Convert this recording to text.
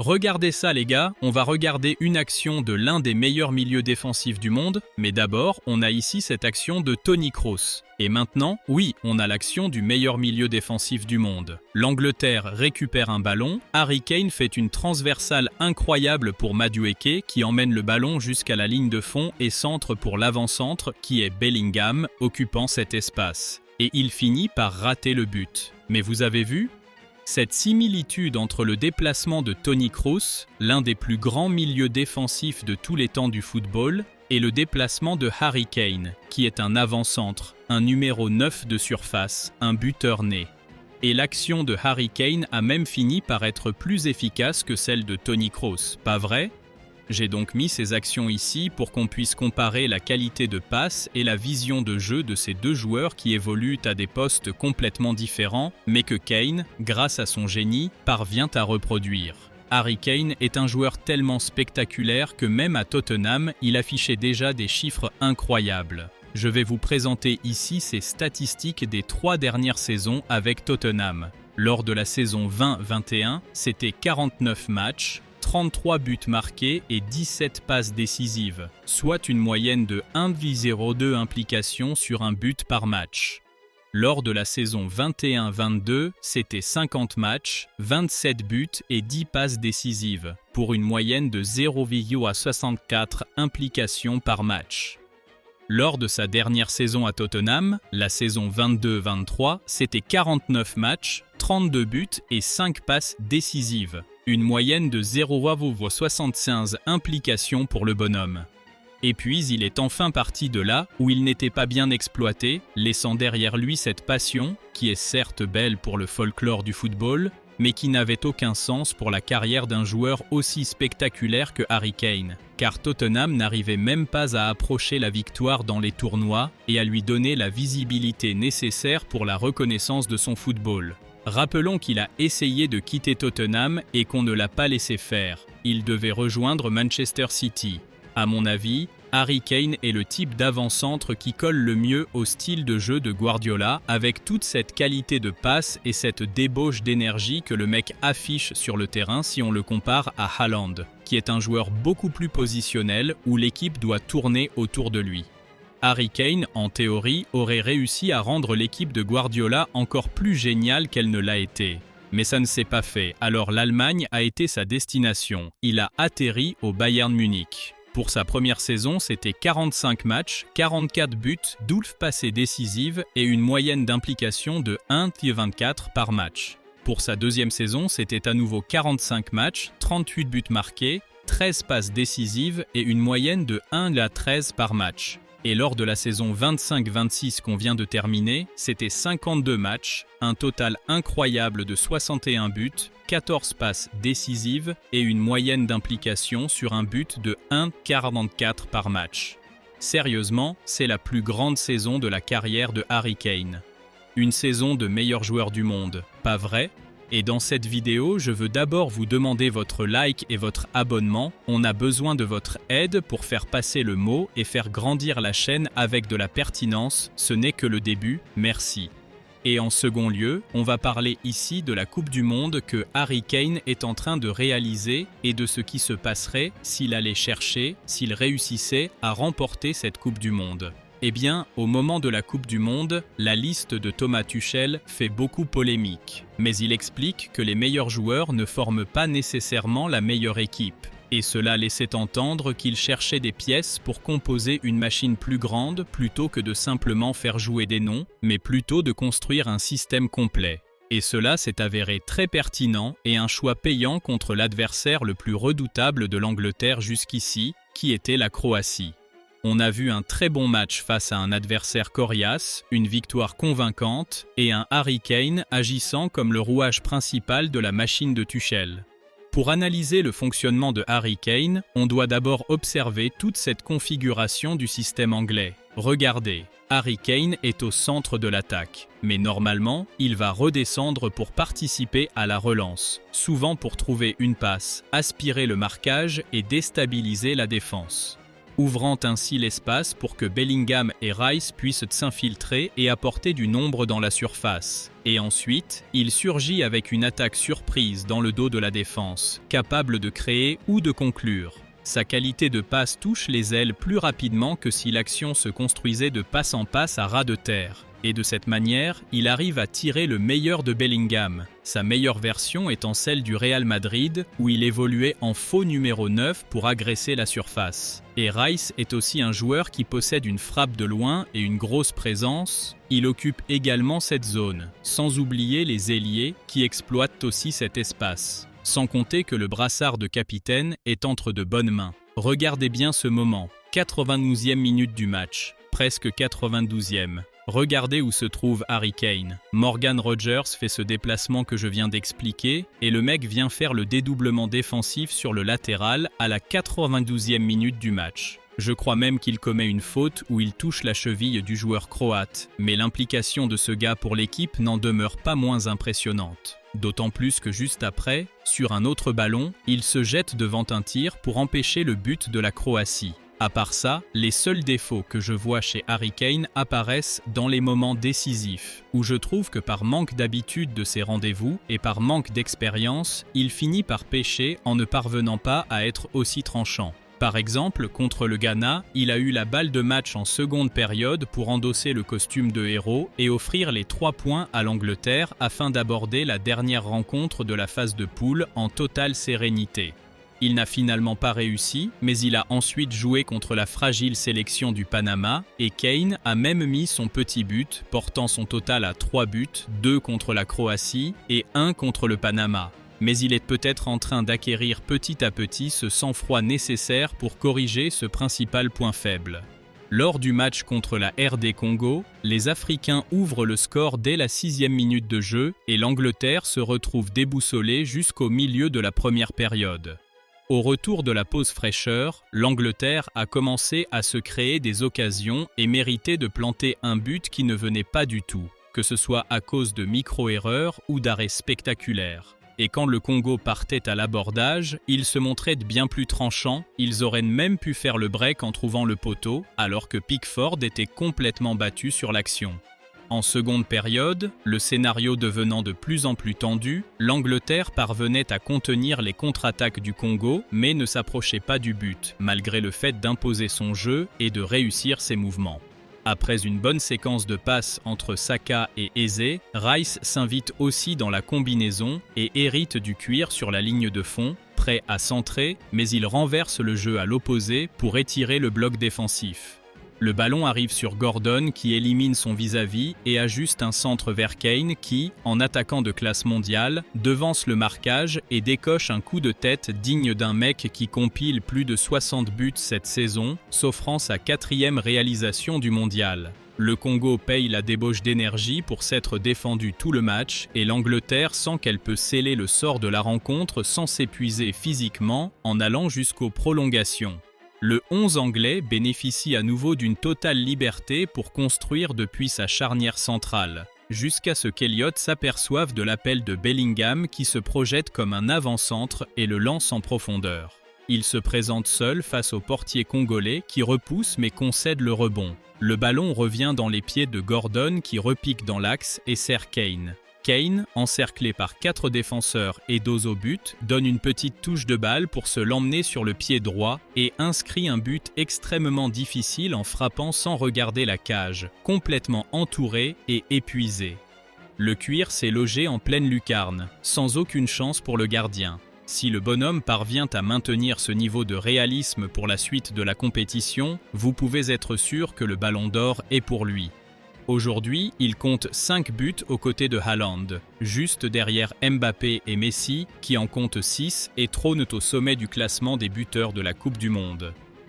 Regardez ça les gars, on va regarder une action de l'un des meilleurs milieux défensifs du monde, mais d'abord, on a ici cette action de Tony Kroos. Et maintenant, oui, on a l'action du meilleur milieu défensif du monde. L'Angleterre récupère un ballon, Harry Kane fait une transversale incroyable pour Madueke qui emmène le ballon jusqu'à la ligne de fond et centre pour l'avant-centre qui est Bellingham occupant cet espace. Et il finit par rater le but. Mais vous avez vu ? Cette similitude entre le déplacement de Tony Kroos, l'un des plus grands milieux défensifs de tous les temps du football, et le déplacement de Harry Kane, qui est un avant-centre, un numéro 9 de surface, un buteur né. Et l'action de Harry Kane a même fini par être plus efficace que celle de Tony Kroos, pas vrai ? J'ai donc mis ces actions ici pour qu'on puisse comparer la qualité de passe et la vision de jeu de ces deux joueurs qui évoluent à des postes complètement différents, mais que Kane, grâce à son génie, parvient à reproduire. Harry Kane est un joueur tellement spectaculaire que même à Tottenham, il affichait déjà des chiffres incroyables. Je vais vous présenter ici ses statistiques des 3 dernières saisons avec Tottenham. Lors de la saison 20-21, c'était 49 matchs, 33 buts marqués et 17 passes décisives, soit une moyenne de 1,02 implications sur un but par match. Lors de la saison 21-22, c'était 50 matchs, 27 buts et 10 passes décisives, pour une moyenne de 0,64 implications par match. Lors de sa dernière saison à Tottenham, la saison 22-23, c'était 49 matchs, 32 buts et 5 passes décisives, une moyenne de 0,75 implications pour le bonhomme. Et puis il est enfin parti de là où il n'était pas bien exploité, laissant derrière lui cette passion, qui est certes belle pour le folklore du football, mais qui n'avait aucun sens pour la carrière d'un joueur aussi spectaculaire que Harry Kane, car Tottenham n'arrivait même pas à approcher la victoire dans les tournois et à lui donner la visibilité nécessaire pour la reconnaissance de son football. Rappelons qu'il a essayé de quitter Tottenham et qu'on ne l'a pas laissé faire. Il devait rejoindre Manchester City. À mon avis, Harry Kane est le type d'avant-centre qui colle le mieux au style de jeu de Guardiola, avec toute cette qualité de passe et cette débauche d'énergie que le mec affiche sur le terrain si on le compare à Haaland, qui est un joueur beaucoup plus positionnel où l'équipe doit tourner autour de lui. Harry Kane, en théorie, aurait réussi à rendre l'équipe de Guardiola encore plus géniale qu'elle ne l'a été. Mais ça ne s'est pas fait, alors l'Allemagne a été sa destination. Il a atterri au Bayern Munich. Pour sa première saison, c'était 45 matchs, 44 buts, 12 passes décisives et une moyenne d'implication de 1,24 par match. Pour sa deuxième saison, c'était à nouveau 45 matchs, 38 buts marqués, 13 passes décisives et une moyenne de 1,13 par match. Et lors de la saison 25-26 qu'on vient de terminer, c'était 52 matchs, un total incroyable de 61 buts, 14 passes décisives et une moyenne d'implication sur un but de 1,44 par match. Sérieusement, c'est la plus grande saison de la carrière de Harry Kane. Une saison de meilleur joueur du monde, pas vrai ? Et dans cette vidéo, je veux d'abord vous demander votre like et votre abonnement. On a besoin de votre aide pour faire passer le mot et faire grandir la chaîne avec de la pertinence. Ce n'est que le début, merci. Et en second lieu, on va parler ici de la Coupe du Monde que Harry Kane est en train de réaliser et de ce qui se passerait s'il allait chercher, s'il réussissait à remporter cette Coupe du Monde. Eh bien, au moment de la Coupe du Monde, la liste de Thomas Tuchel fait beaucoup polémique. Mais il explique que les meilleurs joueurs ne forment pas nécessairement la meilleure équipe. Et cela laissait entendre qu'il cherchait des pièces pour composer une machine plus grande plutôt que de simplement faire jouer des noms, mais plutôt de construire un système complet. Et cela s'est avéré très pertinent et un choix payant contre l'adversaire le plus redoutable de l'Angleterre jusqu'ici, qui était la Croatie. On a vu un très bon match face à un adversaire coriace, une victoire convaincante et un Harry Kane agissant comme le rouage principal de la machine de Tuchel. Pour analyser le fonctionnement de Harry Kane, on doit d'abord observer toute cette configuration du système anglais. Regardez, Harry Kane est au centre de l'attaque, mais normalement, il va redescendre pour participer à la relance, souvent pour trouver une passe, aspirer le marquage et déstabiliser la défense. ouvrant ainsi l'espace pour que Bellingham et Rice puissent s'infiltrer et apporter du nombre dans la surface. Et ensuite, il surgit avec une attaque surprise dans le dos de la défense, capable de créer ou de conclure. Sa qualité de passe touche les ailes plus rapidement que si l'action se construisait de passe en passe à ras de terre. Et de cette manière, il arrive à tirer le meilleur de Bellingham, sa meilleure version étant celle du Real Madrid, où il évoluait en faux numéro 9 pour agresser la surface. Et Rice est aussi un joueur qui possède une frappe de loin et une grosse présence. Il occupe également cette zone, sans oublier les ailiers qui exploitent aussi cet espace. Sans compter que le brassard de capitaine est entre de bonnes mains. Regardez bien ce moment, 92e minute du match, presque 92e. Regardez où se trouve Harry Kane. Morgan Rogers fait ce déplacement que je viens d'expliquer et le mec vient faire le dédoublement défensif sur le latéral à la 92e minute du match. Je crois même qu'il commet une faute où il touche la cheville du joueur croate, mais l'implication de ce gars pour l'équipe n'en demeure pas moins impressionnante. D'autant plus que juste après, sur un autre ballon, il se jette devant un tir pour empêcher le but de la Croatie. À part ça, les seuls défauts que je vois chez Harry Kane apparaissent dans les moments décisifs, où je trouve que par manque d'habitude de ses rendez-vous et par manque d'expérience, il finit par pécher en ne parvenant pas à être aussi tranchant. Par exemple, contre le Ghana, il a eu la balle de match en seconde période pour endosser le costume de héros et offrir les 3 points à l'Angleterre afin d'aborder la dernière rencontre de la phase de poule en totale sérénité. Il n'a finalement pas réussi, mais il a ensuite joué contre la fragile sélection du Panama et Kane a même mis son petit but, portant son total à 3 buts, 2 contre la Croatie et 1 contre le Panama. Mais il est peut-être en train d'acquérir petit à petit ce sang-froid nécessaire pour corriger ce principal point faible. Lors du match contre la RD Congo, les Africains ouvrent le score dès la 6e minute de jeu et l'Angleterre se retrouve déboussolée jusqu'au milieu de la première période. Au retour de la pause fraîcheur, l'Angleterre a commencé à se créer des occasions et méritait de planter un but qui ne venait pas du tout, que ce soit à cause de micro-erreurs ou d'arrêts spectaculaires. Et quand le Congo partait à l'abordage, ils se montraient bien plus tranchants, ils auraient même pu faire le break en trouvant le poteau, alors que Pickford était complètement battu sur l'action. En seconde période, le scénario devenant de plus en plus tendu, l'Angleterre parvenait à contenir les contre-attaques du Congo, mais ne s'approchait pas du but, malgré le fait d'imposer son jeu et de réussir ses mouvements. Après une bonne séquence de passes entre Saka et Eze, Rice s'invite aussi dans la combinaison et hérite du cuir sur la ligne de fond, prêt à centrer, mais il renverse le jeu à l'opposé pour étirer le bloc défensif. Le ballon arrive sur Gordon qui élimine son vis-à-vis et ajuste un centre vers Kane qui, en attaquant de classe mondiale, devance le marquage et décoche un coup de tête digne d'un mec qui compile plus de 60 buts cette saison, s'offrant sa 4e réalisation du mondial. Le Congo paye la débauche d'énergie pour s'être défendu tout le match et l'Angleterre sent qu'elle peut sceller le sort de la rencontre sans s'épuiser physiquement en allant jusqu'aux prolongations. Le 11 anglais bénéficie à nouveau d'une totale liberté pour construire depuis sa charnière centrale, jusqu'à ce qu'Elliott s'aperçoive de l'appel de Bellingham qui se projette comme un avant-centre et le lance en profondeur. Il se présente seul face au portier congolais qui repousse mais concède le rebond. Le ballon revient dans les pieds de Gordon qui repique dans l'axe et sert Kane. Kane, encerclé par 4 défenseurs et dos au but, donne une petite touche de balle pour se l'emmener sur le pied droit et inscrit un but extrêmement difficile en frappant sans regarder la cage, complètement entouré et épuisé. Le cuir s'est logé en pleine lucarne, sans aucune chance pour le gardien. Si le bonhomme parvient à maintenir ce niveau de réalisme pour la suite de la compétition, vous pouvez être sûr que le ballon d'or est pour lui. Aujourd'hui, il compte 5 buts aux côtés de Haaland, juste derrière Mbappé et Messi qui en comptent 6 et trônent au sommet du classement des buteurs de la Coupe du Monde.